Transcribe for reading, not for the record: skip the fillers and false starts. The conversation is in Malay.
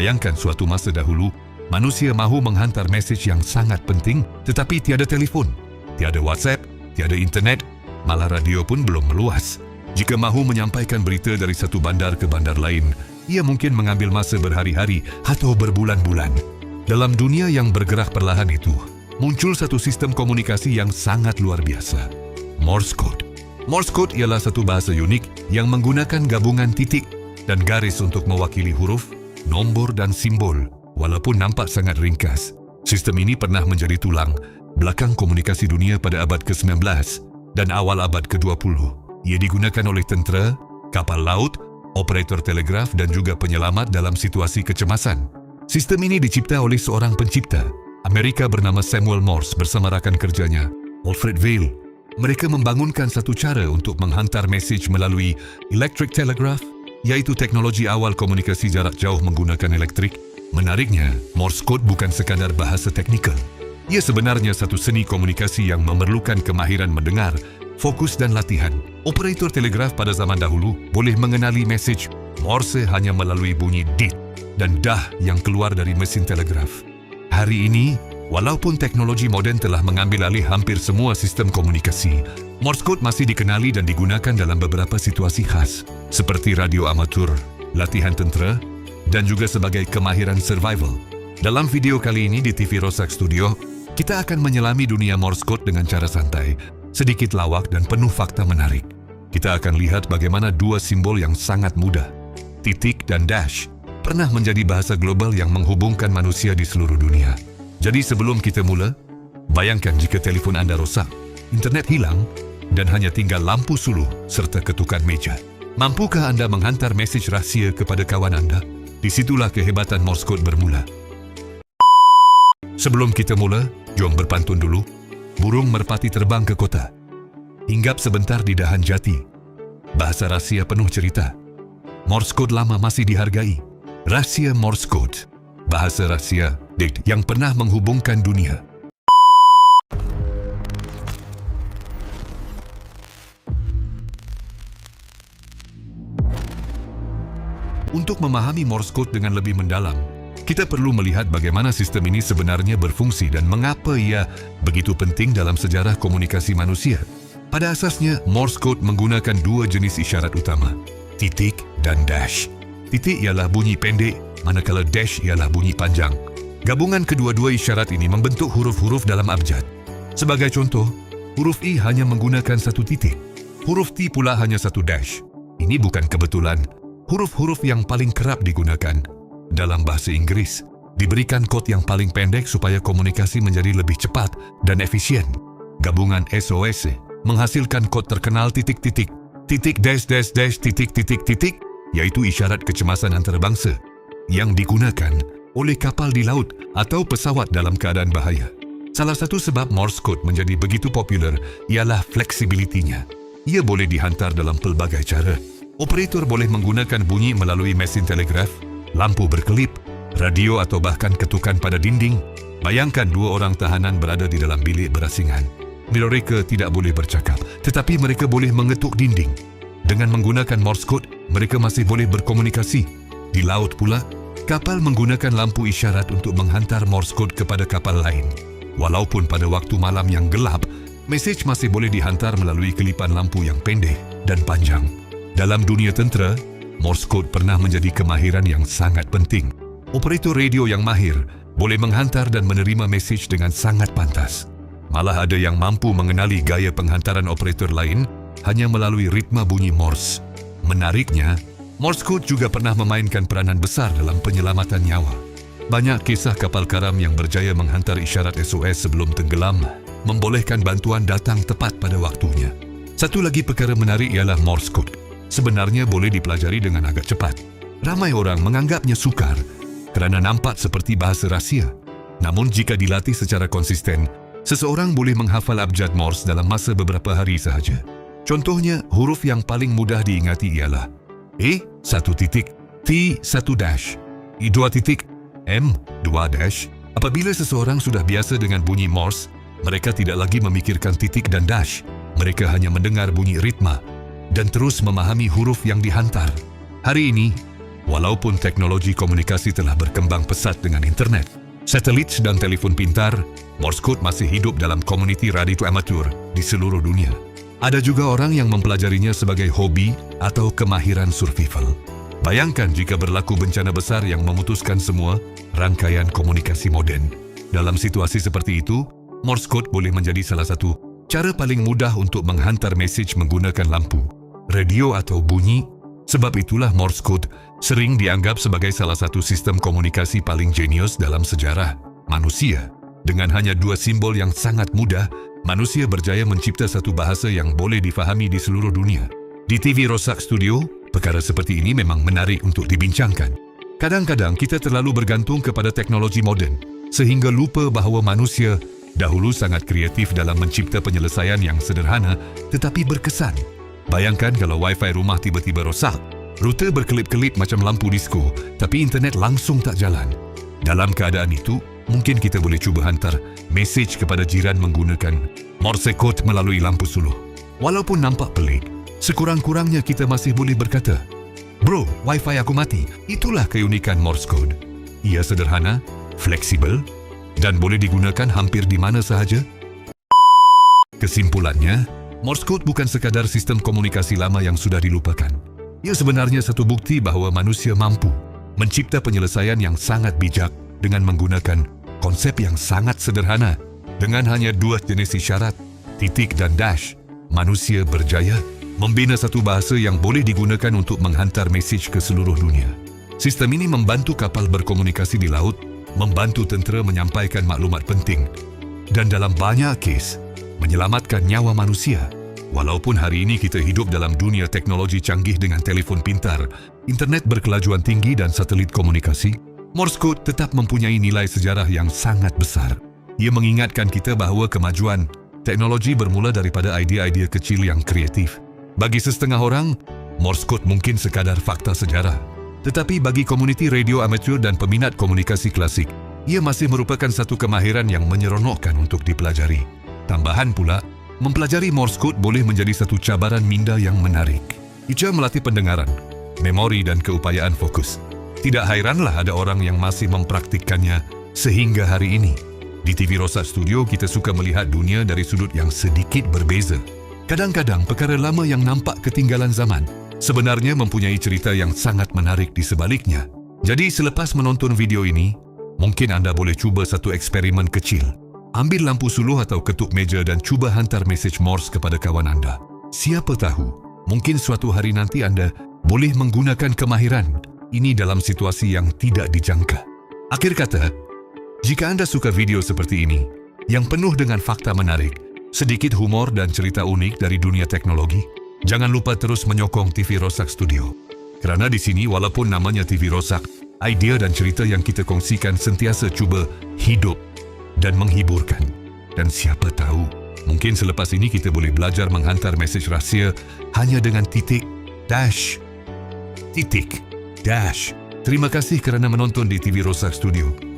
Bayangkan suatu masa dahulu, manusia mahu menghantar mesej yang sangat penting tetapi tiada telefon, tiada WhatsApp, tiada internet, malah radio pun belum meluas. Jika mahu menyampaikan berita dari satu bandar ke bandar lain, ia mungkin mengambil masa berhari-hari atau berbulan-bulan. Dalam dunia yang bergerak perlahan itu, muncul satu sistem komunikasi yang sangat luar biasa. Morse Code. Morse Code ialah satu bahasa unik yang menggunakan gabungan titik dan garis untuk mewakili huruf, nombor dan simbol, walaupun nampak sangat ringkas. Sistem ini pernah menjadi tulang belakang komunikasi dunia pada abad ke-19 dan awal abad ke-20. Ia digunakan oleh tentera, kapal laut, operator telegraf dan juga penyelamat dalam situasi kecemasan. Sistem ini dicipta oleh seorang pencipta Amerika bernama Samuel Morse bersama rakan kerjanya, Alfred Vail. Mereka membangunkan satu cara untuk menghantar mesej melalui electric telegraph, iaitu teknologi awal komunikasi jarak jauh menggunakan elektrik. Menariknya, Morse Code bukan sekadar bahasa teknikal. Ia sebenarnya satu seni komunikasi yang memerlukan kemahiran mendengar, fokus dan latihan. Operator telegraf pada zaman dahulu boleh mengenali mesej Morse hanya melalui bunyi dit dan dah yang keluar dari mesin telegraf. Hari ini, walaupun teknologi moden telah mengambil alih hampir semua sistem komunikasi, Morse Code masih dikenali dan digunakan dalam beberapa situasi khas, seperti radio amatur, latihan tentera, dan juga sebagai kemahiran survival. Dalam video kali ini di TV Rosak Studio, kita akan menyelami dunia Morse Code dengan cara santai, sedikit lawak dan penuh fakta menarik. Kita akan lihat bagaimana dua simbol yang sangat mudah, titik dan dash, pernah menjadi bahasa global yang menghubungkan manusia di seluruh dunia. Jadi sebelum kita mula, bayangkan jika telefon anda rosak, internet hilang, dan hanya tinggal lampu suluh serta ketukan meja. Mampukah anda menghantar mesej rahsia kepada kawan anda? Disitulah kehebatan Morse Code bermula. Sebelum kita mula, jom berpantun dulu. Burung merpati terbang ke kota. Hinggap sebentar di dahan jati. Bahasa rahsia penuh cerita. Morse Code lama masih dihargai. Rahsia Morse Code. Bahasa rahsia yang pernah menghubungkan dunia. Untuk memahami Morse Code dengan lebih mendalam, kita perlu melihat bagaimana sistem ini sebenarnya berfungsi dan mengapa ia begitu penting dalam sejarah komunikasi manusia. Pada asasnya, Morse Code menggunakan dua jenis isyarat utama, titik dan dash. Titik ialah bunyi pendek, manakala dash ialah bunyi panjang. Gabungan kedua-dua isyarat ini membentuk huruf-huruf dalam abjad. Sebagai contoh, huruf I hanya menggunakan satu titik. Huruf T pula hanya satu dash. Ini bukan kebetulan. Huruf-huruf yang paling kerap digunakan dalam bahasa Inggris diberikan kod yang paling pendek supaya komunikasi menjadi lebih cepat dan efisien. Gabungan SOS menghasilkan kod terkenal titik-titik, titik dash dash dash titik titik titik, yaitu isyarat kecemasan antarabangsa yang digunakan oleh kapal di laut atau pesawat dalam keadaan bahaya. Salah satu sebab Morse Code menjadi begitu popular ialah fleksibilitinya. Ia boleh dihantar dalam pelbagai cara. Operator boleh menggunakan bunyi melalui mesin telegraf, lampu berkelip, radio atau bahkan ketukan pada dinding. Bayangkan dua orang tahanan berada di dalam bilik berasingan. Mereka tidak boleh bercakap, tetapi mereka boleh mengetuk dinding. Dengan menggunakan Morse Code, mereka masih boleh berkomunikasi. Di laut pula, kapal menggunakan lampu isyarat untuk menghantar Morse Code kepada kapal lain. Walaupun pada waktu malam yang gelap, mesej masih boleh dihantar melalui kelipan lampu yang pendek dan panjang. Dalam dunia tentera, Morse Code pernah menjadi kemahiran yang sangat penting. Operator radio yang mahir boleh menghantar dan menerima mesej dengan sangat pantas. Malah ada yang mampu mengenali gaya penghantaran operator lain hanya melalui ritma bunyi Morse. Menariknya, Morse Code juga pernah memainkan peranan besar dalam penyelamatan nyawa. Banyak kisah kapal karam yang berjaya menghantar isyarat SOS sebelum tenggelam, membolehkan bantuan datang tepat pada waktunya. Satu lagi perkara menarik ialah Morse Code. Sebenarnya boleh dipelajari dengan agak cepat. Ramai orang menganggapnya sukar kerana nampak seperti bahasa rahsia. Namun jika dilatih secara konsisten, seseorang boleh menghafal abjad Morse dalam masa beberapa hari sahaja. Contohnya, huruf yang paling mudah diingati ialah E, 1 titik, T, 1 dash, I, 2 titik, M, 2 dash. Apabila seseorang sudah biasa dengan bunyi Morse, mereka tidak lagi memikirkan titik dan dash. Mereka hanya mendengar bunyi ritma dan terus memahami huruf yang dihantar. Hari ini, Walaupun teknologi komunikasi telah berkembang pesat dengan internet, satelit dan telefon pintar, Morse code masih hidup dalam komuniti radio amatur di seluruh dunia. Ada juga orang yang mempelajarinya sebagai hobi atau kemahiran survival. Bayangkan jika berlaku bencana besar yang memutuskan semua rangkaian komunikasi moden. Dalam situasi seperti itu, Morse code boleh menjadi salah satu cara paling mudah untuk menghantar mesej menggunakan lampu, radio atau bunyi. Sebab itulah Morse code sering dianggap sebagai salah satu sistem komunikasi paling jenius dalam sejarah manusia. Dengan hanya 2 simbol yang sangat mudah, manusia berjaya mencipta satu bahasa yang boleh difahami di seluruh dunia. Di TV Rosak Studio, perkara seperti ini memang menarik untuk dibincangkan. Kadang-kadang kita terlalu bergantung kepada teknologi moden, sehingga lupa bahawa manusia dahulu sangat kreatif dalam mencipta penyelesaian yang sederhana tetapi berkesan. Bayangkan kalau Wi-Fi rumah tiba-tiba rosak, router berkelip-kelip macam lampu disko, tapi internet langsung tak jalan. Dalam keadaan itu, mungkin kita boleh cuba hantar mesej kepada jiran menggunakan Morse code melalui lampu suluh. Walaupun nampak pelik, sekurang-kurangnya kita masih boleh berkata, "Bro, Wi-Fi aku mati." Itulah keunikan Morse code. Ia sederhana, fleksibel, dan boleh digunakan hampir di mana sahaja. Kesimpulannya, Morse code bukan sekadar sistem komunikasi lama yang sudah dilupakan. Ia sebenarnya satu bukti bahawa manusia mampu mencipta penyelesaian yang sangat bijak dengan menggunakan konsep yang sangat sederhana. Dengan hanya 2 jenis isyarat, titik dan dash, manusia berjaya membina satu bahasa yang boleh digunakan untuk menghantar mesej ke seluruh dunia. Sistem ini membantu kapal berkomunikasi di laut, membantu tentera menyampaikan maklumat penting, dan dalam banyak kes, menyelamatkan nyawa manusia. Walaupun hari ini kita hidup dalam dunia teknologi canggih dengan telefon pintar, internet berkelajuan tinggi dan satelit komunikasi, Morse code tetap mempunyai nilai sejarah yang sangat besar. Ia mengingatkan kita bahawa kemajuan teknologi bermula daripada idea-idea kecil yang kreatif. Bagi setengah orang, Morse code mungkin sekadar fakta sejarah. Tetapi bagi komuniti radio amatur dan peminat komunikasi klasik, ia masih merupakan satu kemahiran yang menyeronokkan untuk dipelajari. Tambahan pula, mempelajari Morse code boleh menjadi satu cabaran minda yang menarik. Ia melatih pendengaran, memori dan keupayaan fokus. Tidak hairanlah ada orang yang masih mempraktikkannya sehingga hari ini. Di TV Rosak Studio, kita suka melihat dunia dari sudut yang sedikit berbeza. Kadang-kadang perkara lama yang nampak ketinggalan zaman sebenarnya mempunyai cerita yang sangat menarik di sebaliknya. Jadi selepas menonton video ini, mungkin anda boleh cuba satu eksperimen kecil. Ambil lampu suluh atau ketuk meja dan cuba hantar mesej Morse kepada kawan anda. Siapa tahu, mungkin suatu hari nanti anda boleh menggunakan kemahiran ini dalam situasi yang tidak dijangka. Akhir kata, jika anda suka video seperti ini, yang penuh dengan fakta menarik, sedikit humor dan cerita unik dari dunia teknologi, jangan lupa terus menyokong TV Rosak Studio. Kerana di sini, walaupun namanya TV Rosak, idea dan cerita yang kita kongsikan sentiasa cuba hidup dan menghiburkan. Dan siapa tahu, mungkin selepas ini kita boleh belajar menghantar mesej rahsia hanya dengan titik, dash, titik, dash. Terima kasih kerana menonton di TV Rosak Studio.